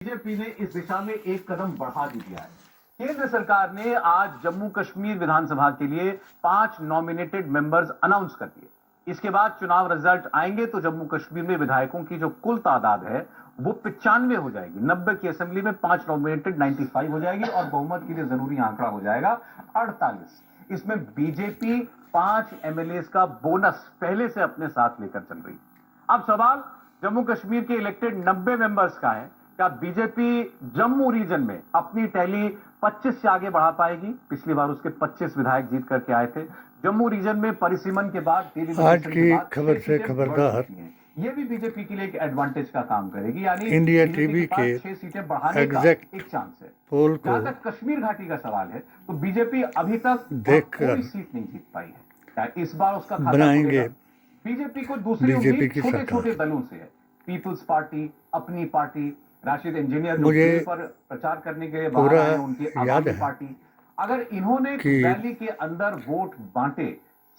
BJP ने इस दिशा में एक कदम बढ़ा भी दिया है। केंद्र सरकार ने आज जम्मू कश्मीर विधानसभा के लिए 5 नॉमिनेटेड मेंबर्स अनाउंस कर दिए। इसके बाद चुनाव रिजल्ट आएंगे तो जम्मू कश्मीर में विधायकों की जो कुल तादाद है वो 95 हो जाएगी। 90 की असेंबली में 5 नॉमिनेटेड 95 हो जाएगी और बहुमत के लिए जरूरी आंकड़ा हो जाएगा 48। इसमें बीजेपी 5 एमएलए का बोनस पहले से अपने साथ लेकर चल रही है। अब सवाल जम्मू कश्मीर के इलेक्टेड 90 मेंबर्स का है, क्या बीजेपी जम्मू रीजन में अपनी टैली 25 से आगे बढ़ा पाएगी? पिछली बार उसके 25 विधायक जीत करके आए थे। जम्मू रीजन में परिसीमन के बाद आज की खबर से खबरदार ये भी बीजेपी के लिए एक एडवांटेज का काम करेगी, यानी इंडिया टीवी के 6 सीटें बढ़ाने का एक चांस है। पोल को जहां तक कश्मीर घाटी का सवाल है तो बीजेपी अभी तक देखकर कोई सीट नहीं जीत पाई है। क्या इस बार उसका खाता बनाएंगे बीजेपी को दूसरी बीजेपी उम्मीद की छोटे सरकार। छोटे दलों से है। पीपुल्स पार्टी, अपनी पार्टी, राशिद इंजीनियर जो मुझे पर प्रचार करने के लिए बाहर पूरा आए हैं, उनकी याद आवामी है पार्टी, अगर इन्होंने कि रैली के अंदर वोट बांटे,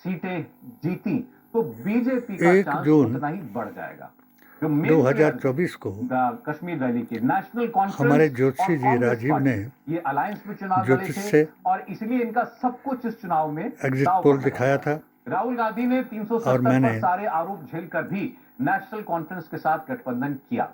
सीटें जीती तो बीजेपी का 1 चांस जून उतना ही बढ़ जाएगा। जो मेन 2024 को कश्मीर रैली के नेशनल कॉन्फ्रेंस हमारे ज्योतिषी और जी कांग्रेस राजीव पार्टी, ने ये अलायंस में चुनाव लड़े ज्योतिष थे से और इसलिए इनका सब कुछ इस चुनाव में एग्जिट दांव पोल पर दिखाया लगा। था राहुल गांधी ने और 370 मैंने पर सारे आरोप झेलकर भी नेशनल कॉन्फ्रेंस के साथ गठबंधन किया।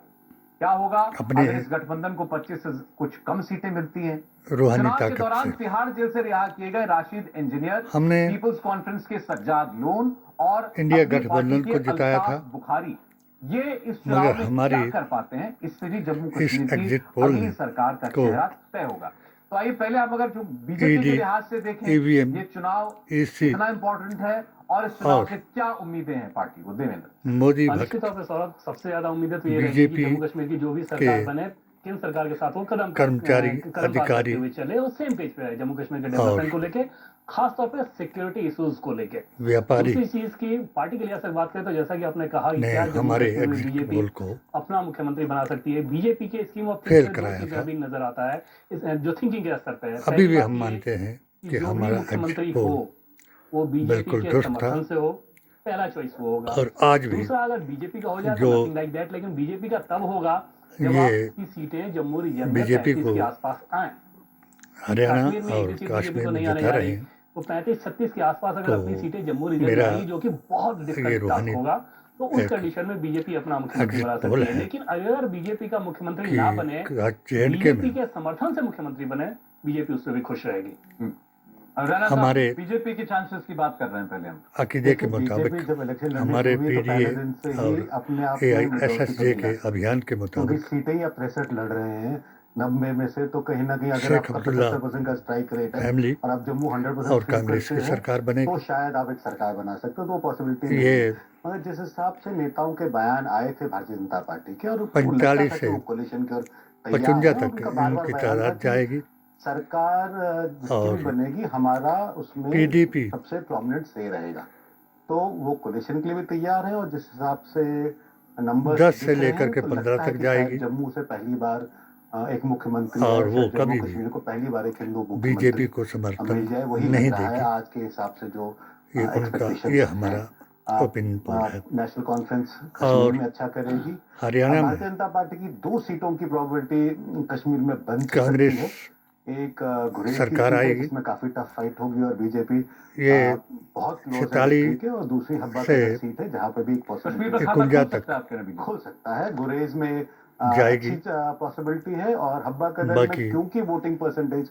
क्या होगा अपने अगर इस गठबंधन को 25 से कुछ कम सीटें मिलती हैं? रूहानी चुनाव के ताकत दौरान से तिहाड़ जेल से रिहा किए गए राशिद इंजीनियर, हमने पीपुल्स कॉन्फ्रेंस के सज्जाद लोन और इंडिया अपनी गठबंधन पार्टी को के जिताया अल्ताफ था, बुखारी, ये इस मगर चुनाव में हमारी क्या कर पाते हैं, इससे भी जम्मू इस कश्मीर की एग्जिट पोल अगली ने सरकार का को चेहरा तय होगा। तो आइए पहले आप अगर जो बीजेपी के ईडी, लिहाज से देखें, ईवीएम, ये चुनाव ईसी कितना इंपॉर्टेंट है और इस चुनाव और से क्या उम्मीदें हैं पार्टी को? देवेंद्र। मोदी निश्चित भक्त तौर पर सौरभ, सबसे ज्यादा उम्मीदें तो ये रहेगी कि बीजेपी जम्मू कश्मीर की जो भी के सरकार बने, केंद्र सरकार के साथ वो कदम कर्मचारी, पास अधिकारी करते हुए चले और सेम पेज पे रहे जम्मू कश्मीर के और डेवलपमेंट को लेके, खासतौर पे सिक्योरिटी इश्यूज को लेके। व्यापारी दूसरी चीज की पार्टी के लिहाज से बात करें तो जैसा कि आपने कहा कि ने क्या जम्मू हमारे कश्मीर में एग्जिट बीजेपी पोल को अपना मुख्यमंत्री बना सकती है। बीजेपी के स्कीम ऑफ फेल थिंग्स में कराया दो चीजें था। अभी नजर आता है जो थिंकिंग के स्तर पे है। अभी पहली भी बात हम ये मानते हैं कि कि जो भी हमारा मुख्यमंत्री एग्जिट पोल हो वो बीजेपी बिल्कुल के दुरुस्त था समर्थन से हो, पहला चॉइस वो होगा। और आज भी दूसरा, अगर बीजेपी का हो जाए तो जो नथिंग लाइक दैट, लेकिन बीजेपी का तब होगा जब ये आपकी सीटें जम्मू रीजन में बीजेपी 35 को के आसपास आए। हरियाणा कश्मीर में एक और भी सीट बीजेपी कश्मीर को में नहीं आने जिता जा रहे रही, हैं, तो 35-36 के आसपास अगर तो अपनी सीटें जम्मू रीजन में मेरा आएंगी, जो कि बहुत ये डिफिकल्ट टास्क रूहानी होगा, तो उस एक कंडीशन में बीजेपी अपना मुख्यमंत्री एग्जिट बना पोल सकती है। है लेकिन अगर बीजेपी का मुख्यमंत्री कि ना बने, जेएंडके बीजेपी में के समर्थन से मुख्यमंत्री बने, बीजेपी उससे भी खुश रहेगी। राणा साहब, हमारे बीजेपी के चांसेस की बात कर रहे हैं पहले हम। अकीदे के देखिए, मुताबिक बीजेपी जब इलेक्शन लड़ने हमारे शुरू हुई तो पीडीए पहले दिन से ही और अपने आप में मेजॉरिटी एआईएसएसजे को के मिला, अभियान के क्योंकि मुताबिक सीटें ही आप 63 लड़ रहे हैं 90 में से, तो कहीं ना कहीं अगर शेख आपका अब्दुल्ला 75% का स्ट्राइक रेट है फैमिली और आप जम्मू 100% और स्वीप कांग्रेस करते की हैं सरकार तो बनेगी। शायद आप एक सरकार बना सकते हो, तो वो पॉसिबिलिटी नहीं ये है। मगर जिस हिसाब से नेताओं के बयान आए थे भारतीय जनता पार्टी के, और वो लगता 45 था कि से वो कोलिशन की ओर तैयार 55 है, और तक उनका बार बार इनकी बयान था तादाद कि जाएगी सरकार जिसकी भी और बनेगी हमारा उसमें पीडीपी सबसे प्रोमिनेंट से रहेगा। तो वो कोलिशन के लिए भी तैयार है, और जिस हिसाब से नंबर 10 से लेकर के 15 तक जाएगी जम्मू से पहली बार एक मुख्यमंत्री और और वो शायद जम्मू कभी भी कश्मीर को पहली बार एक हिंदू बीजेपी मुख्यमंत्री को मिल समर्थन जाए, वही नहीं लग रहा है देगी। आज के हिसाब से जो ये उनका एक्सपेक्टेशन ये हमारा ओपिनियन पोल है। नेशनल कॉन्फ्रेंस और कश्मीर में अच्छा करेगी। हरियाणा में भारतीय जनता पार्टी की 2 सीटों की प्रोबेबिलिटी कश्मीर में बन सकती कांग्रेस है। एक गुरेज की सरकार सीट है आएगी, जिसमें काफी टफ फाइट होगी और बीजेपी ये बहुत क्लोज है 46 विक्ट्री के, और दूसरी हब्बा से कदर सीट है जहां पे भी एक कश्मीर पॉसिबिलिटी का खाता 51 खोल सकता तक है आपके नबी? खोल सकता है। गुरेज में जाएगी। अच्छी पॉसिबिलिटी है, और हब्बा कदर में बाकी क्योंकि वोटिंग परसेंटेज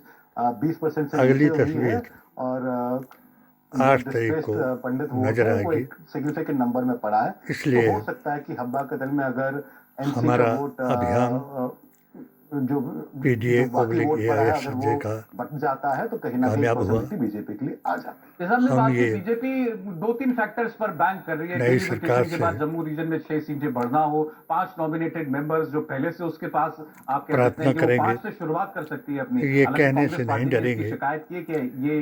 20% से अगली नीचे हुई है, तस्वीर और 8 तारीख को पंडित वोट नजर है वो आएगी, एक सिग्निफिकेंट नंबर में पड़ा है। तो इसलिए हो सकता है कि हब्बा कदर में अगर एनसी हमारा का वोट अभियान जो पीडीए जो बाकी पब्लिक वोट पड़ा है अगर एआईएसएसजे वो का बट जाता है तो कहीं ना कहीं कामयाब हुआ। पॉसिबिलिटी बीजेपी के लिए आ जाती है। जैसा हमने हम बात की, ये बीजेपी 2-3 फैक्टर्स पर बैंक कर रही है। नई सरकार डिलिमिटेशन के से बाद जम्मू रीजन में 6 सीटें बढ़ना हो, 5 नॉमिनेटेड मेंबर्स जो पहले से उसके पास आप कह सकते प्रार्थना हैं कि वो करेंगे। 5 से शुरुआत कर सकती है अपनी। ये हालांकि कहने कांग्रेस से नहीं पार्टी ने इसकी डरेंगे शिकायत की कि ये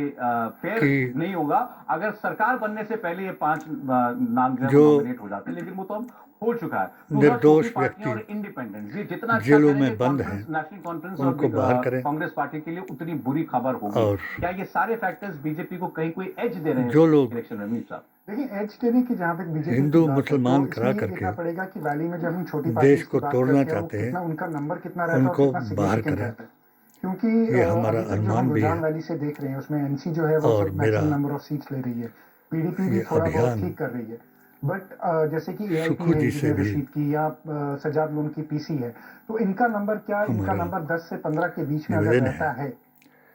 फेयर कि नहीं होगा। अगर सरकार बनने से पहले ये 5 नाम जो जो नॉमिनेट हो जाते हैं, लेकिन वो तो अब हो चुका है। तो निर्दोष छोटी पार्टियां और व्यक्ति इंडिपेंडेंट्स ये जितना अच्छा जेलों में करेंगे बंद कॉन्फ्रेंस, हैं, नेशनल कॉन्फ्रेंस उनको बाहर और करें। कांग्रेस पार्टी के लिए उतनी बुरी खबर होगी। और क्या ये सारे फैक्टर्स बीजेपी को कहीं कोई एज दे रहे हैं जो लोग इलेक्शन में? मीर साहब, देखिए एच टेरी की जहाँ तक बीजेपी हिंदू मुसलमान करा करके देखना पड़ेगा कि वैली में जब हम छोटी देश पार्टीज को की बात तोड़ना करते हैं, वो चाहते हैं, कितना उनका नंबर कितना रहता है और उनको कितना बाहर significant करें। रहता है। क्योंकि ये हमारा अभी तक जो अनुमान हम भी रुझान है। वैली से देख रहे हैं उसमें एनसी जो है वो और सब मेरा मैक्सिमम नंबर ऑफ सीट्स ले रही है, पीडीपी भी ये थोड़ा बहुत अभियान ठीक कर रही है। बट जैसे कि एआईपी सुखू है जी से इंजीनियर भी रशीद की या सजाद लोन की पीसी है, तो इनका नंबर क्या, इनका हमारा नंबर 10 से 15 के बीच में अगर निवेदन रहता है है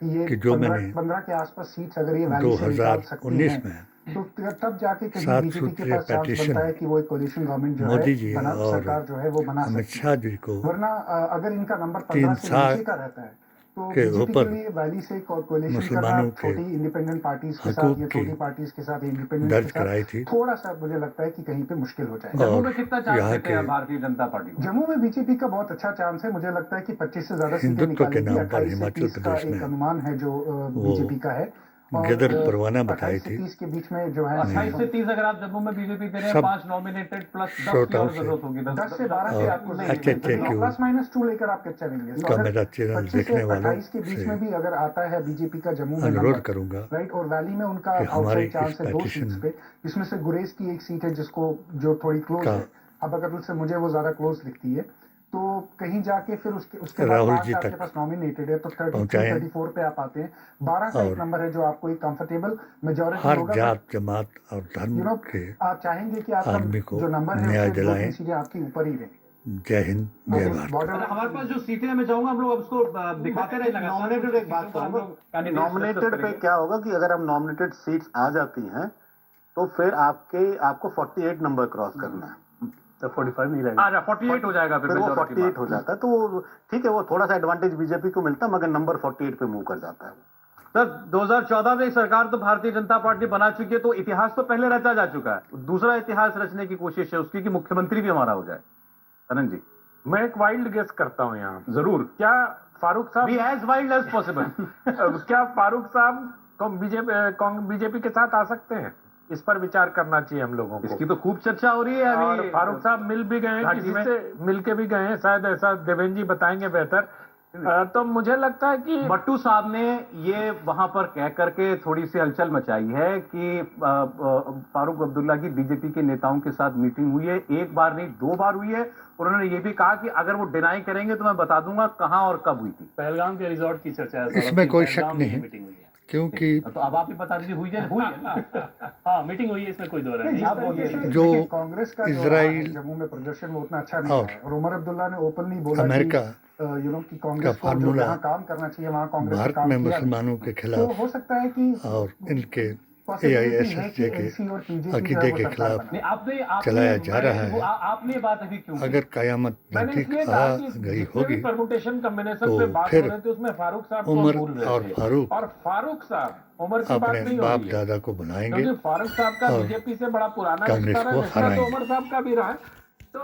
कि ये कि जो मैंने 15 के आसपास सीट्स अगर ये वैली से निकाल सकती 2019 हैं, में तो तब जाके कहीं 7 बीजेपी के सूत्रीय पास चांस पेटिशन बनता है कि वो एक कोलिशन गवर्नमेंट जो मोदी है जी बना, और सरकार जो है वो बना अमित सकती है। शाह जी को वरना अगर इनका नंबर 3 15 से साल नीचे का रहता है तो के बीजेपी के ऊपर लिए वैली से कोलिशन करना मुसलमानों के छोटी इंडिपेंडेंट पार्टीज के साथ हकूक या की छोटी पार्टीज के साथ इंडिपेंडेंट दर्ज के साथ कराई थी। थोड़ा सा मुझे लगता है कि कहीं पे मुश्किल हो जाएगा। जम्मू और में कितना चांस यहाँ देते हैं के भारतीय जनता पार्टी को? जम्मू में बीजेपी का बहुत अच्छा चांस है, मुझे लगता है कि 25 से ज्यादा सीटें हिंदुत्व के निकालेगी। नाम पर 28 से हिमाचल 30 का प्रदेश एक में अनुमान है जो वो बीजेपी का है और गिदर परवाना बताई 28 से थी। 30 के बीच में जो है 28 से 30 अगर आप जम्मू में बीजेपी दे रहे हैं, सब 5 नॉमिनेटेड प्लस 10 की श्रोताओं और से जरूरत होगी। 10 से 12 के और आपको अच्छे अच्छे क्यों प्लस माइनस 2 लेकर आप कैसे चलेंगे? तो का अगर मेरा चैनल 25 से देखने वालों 28 के बीच से में भी अगर आता है बीजेपी का जम्मू में अनुरोध नंबर, करूंगा राइट, और वैली में उनका कि हमारी आउटसाइड चांस इस है 2 पेटिशन सीट्स पे, जिसमें से गुरेज की एक सीट है जिसको जो थोड़ी क्लोज का है। अब अगर उससे मुझे वो ज्यादा क्लोज दिखती है तो कहीं जाके फिर उसके बाद राहुल 5 जी आपके तक पास नॉमिनेटेड है तो 33 पहुंचाएं 34 पे आप आते हैं। 12 का एक और नंबर है जो आपको एक कंफर्टेबल मेजोरिटी हर होगा। जात जमात और धर्म के आप चाहेंगे कि आपका आदमी को जो नंबर है न्याय उससे 2-3 दिलाएं। सीटें आपकी ऊपर ही रहे। जय हिंद, जय भारत। बॉर्डर हमारे पास जो सीटें हैं, मैं चाहूंगा हम लोग अब उसको दिखाते रहे लगातार। नॉमिनेटेड एक बात कहूंगा, नॉमिनेटेड पे क्या होगा कि अगर हम नॉमिनेटेड सीट्स आ जाती हैं तो फिर आपको 48 नंबर क्रॉस करना है, तो 45 नहीं रहेगा। 48 हो जाएगा फिर फिर वो majority 48 बात। हो जाता है। तो ठीक है, वो थोड़ा सा एडवांटेज बीजेपी को मिलता है, मगर नंबर 48 पे मूव कर जाता है। सर 2014 में सरकार तो भारतीय जनता पार्टी बना चुकी है, तो इतिहास तो पहले रचा जा चुका है। दूसरा इतिहास रचने की कोशिश है उसकी कि मुख्यमंत्री भी हमारा हो जाए। अनंत जी, मैं एक वाइल्ड गेस करता हूं यहाँ। जरूर, क्या फारूक साहब be as wild as possible. क्या फारूक साहब बीजेपी के साथ आ सकते हैं? इस पर विचार करना चाहिए हम लोगों को। इसकी तो खूब चर्चा हो रही है और अभी। फारूक साहब मिल भी गए हैं, घाटी किसी में। से मिल के भी गए हैं, शायद ऐसा देवेंद्र जी बताएंगे बेहतर। तो मुझे लगता है कि भट्टू साहब ने ये वहां पर कह करके थोड़ी सी हलचल मचाई है कि फारूक अब्दुल्ला की बीजेपी के नेताओं के साथ मीटिंग हुई है, एक बार नहीं 2 बार हुई है। उन्होंने ये भी कहा कि अगर वो डिनाई करेंगे तो मैं बता दूंगा कहां और कब हुई थी। पहलगाम के रिजॉर्ट की चर्चा है, इसमें कोई शक पहलगाम में नहीं। मीटिंग हुई है। क्योंकि तो अब आप ही बता दीजिए, हुई है ना? हाँ, मीटिंग हुई है, इसमें कोई दो राय नहीं। आप बोलिए। जो देखिए, कांग्रेस का जो इजराइल रहा है जम्मू में प्रदर्शन वो उतना अच्छा नहीं और रहा है और उमर अब्दुल्ला ने ओपनली बोला अमेरिका कि कांग्रेस को जो फार्मूला जहाँ काम करना चाहिए वहाँ कांग्रेस ने भारत काम में किया नहीं। मुसलमानों के तो खिलाफ हो सकता है कि और इनके possibility है AISSJ कि के NC और PJP जो है अकीदे वो के सरकार खिलाफ बनाए। नहीं, आपने चलाया जा रहा है। आपने ये बात अभी क्यों की? अगर कयामत मैंने नजदीक इसलिए आ कहा कि गई जितने भी होगी परमुटेशन कॉम्बिनेशन तो पे बात फिर हो रहे थे उसमें फारूक साहब को उमर भूल रहे और थे। फारूक और फारूक साहब उमर की बात अपने नहीं हो बाप रही है, दादा को बुलाएंगे क्योंकि फारूक साहब का और बीजेपी से बड़ा पुराना कांग्रेस रिश्ता को रहा, रिश्ता तो हराएंगे। उमर साहब का भी रहा है।